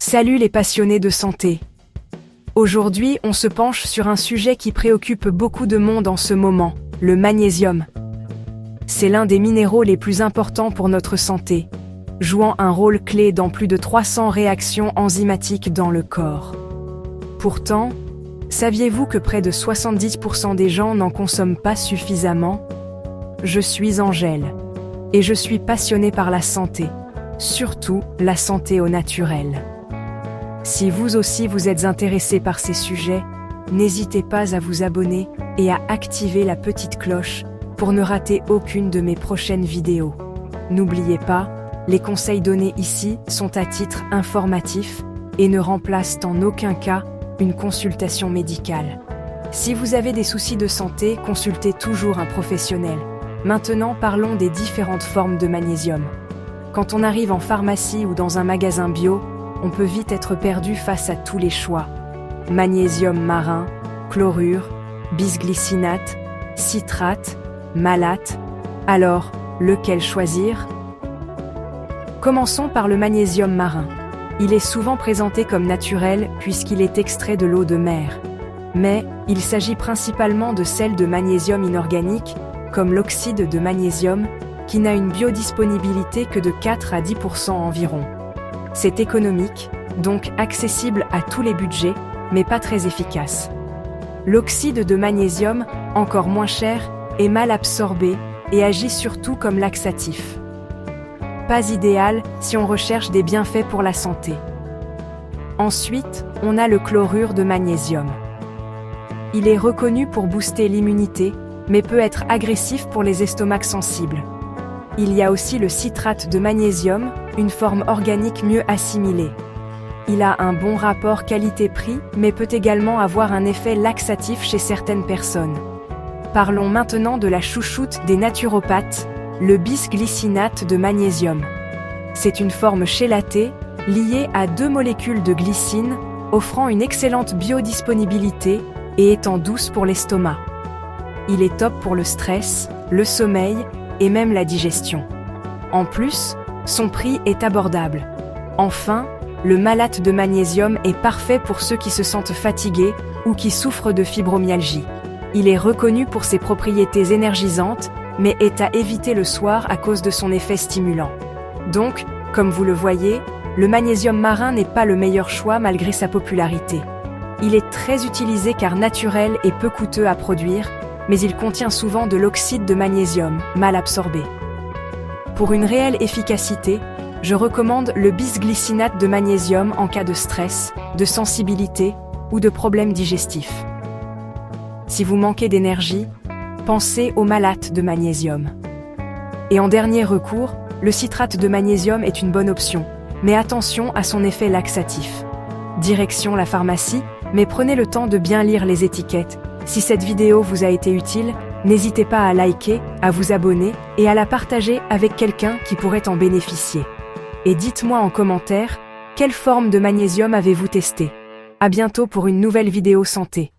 Salut les passionnés de santé. Aujourd'hui, on se penche sur un sujet qui préoccupe beaucoup de monde en ce moment, le magnésium. C'est l'un des minéraux les plus importants pour notre santé, jouant un rôle clé dans plus de 300 réactions enzymatiques dans le corps. Pourtant, saviez-vous que près de 70% des gens n'en consomment pas suffisamment? Je suis Angèle, et je suis passionnée par la santé, surtout la santé au naturel. Si vous aussi vous êtes intéressé par ces sujets, n'hésitez pas à vous abonner et à activer la petite cloche pour ne rater aucune de mes prochaines vidéos. N'oubliez pas, les conseils donnés ici sont à titre informatif et ne remplacent en aucun cas une consultation médicale. Si vous avez des soucis de santé, consultez toujours un professionnel. Maintenant, parlons des différentes formes de magnésium. Quand on arrive en pharmacie ou dans un magasin bio, on peut vite être perdu face à tous les choix. Magnésium marin, chlorure, bisglycinate, citrate, malate. Alors, lequel choisir? Commençons par le magnésium marin. Il est souvent présenté comme naturel puisqu'il est extrait de l'eau de mer. Mais il s'agit principalement de sels de magnésium inorganiques, comme l'oxyde de magnésium, qui n'a une biodisponibilité que de 4 à 10% environ. C'est économique, donc accessible à tous les budgets, mais pas très efficace. L'oxyde de magnésium, encore moins cher, est mal absorbé et agit surtout comme laxatif. Pas idéal si on recherche des bienfaits pour la santé. Ensuite, on a le chlorure de magnésium. Il est reconnu pour booster l'immunité, mais peut être agressif pour les estomacs sensibles. Il y a aussi le citrate de magnésium, une forme organique mieux assimilée. Il a un bon rapport qualité-prix, mais peut également avoir un effet laxatif chez certaines personnes. Parlons maintenant de la chouchoute des naturopathes, le bisglycinate de magnésium. C'est une forme chélatée, liée à 2 molécules de glycine, offrant une excellente biodisponibilité et étant douce pour l'estomac. Il est top pour le stress, le sommeil et même la digestion. En plus, son prix est abordable. Enfin, le malate de magnésium est parfait pour ceux qui se sentent fatigués ou qui souffrent de fibromyalgie. Il est reconnu pour ses propriétés énergisantes, mais est à éviter le soir à cause de son effet stimulant. Donc, comme vous le voyez, le magnésium marin n'est pas le meilleur choix malgré sa popularité. Il est très utilisé car naturel et peu coûteux à produire, mais il contient souvent de l'oxyde de magnésium, mal absorbé. Pour une réelle efficacité, je recommande le bisglycinate de magnésium en cas de stress, de sensibilité ou de problèmes digestifs. Si vous manquez d'énergie, pensez au malate de magnésium. Et en dernier recours, le citrate de magnésium est une bonne option, mais attention à son effet laxatif. Direction la pharmacie, mais prenez le temps de bien lire les étiquettes. Si cette vidéo vous a été utile, n'hésitez pas à liker, à vous abonner et à la partager avec quelqu'un qui pourrait en bénéficier. Et dites-moi en commentaire, quelle forme de magnésium avez-vous testé? À bientôt pour une nouvelle vidéo santé.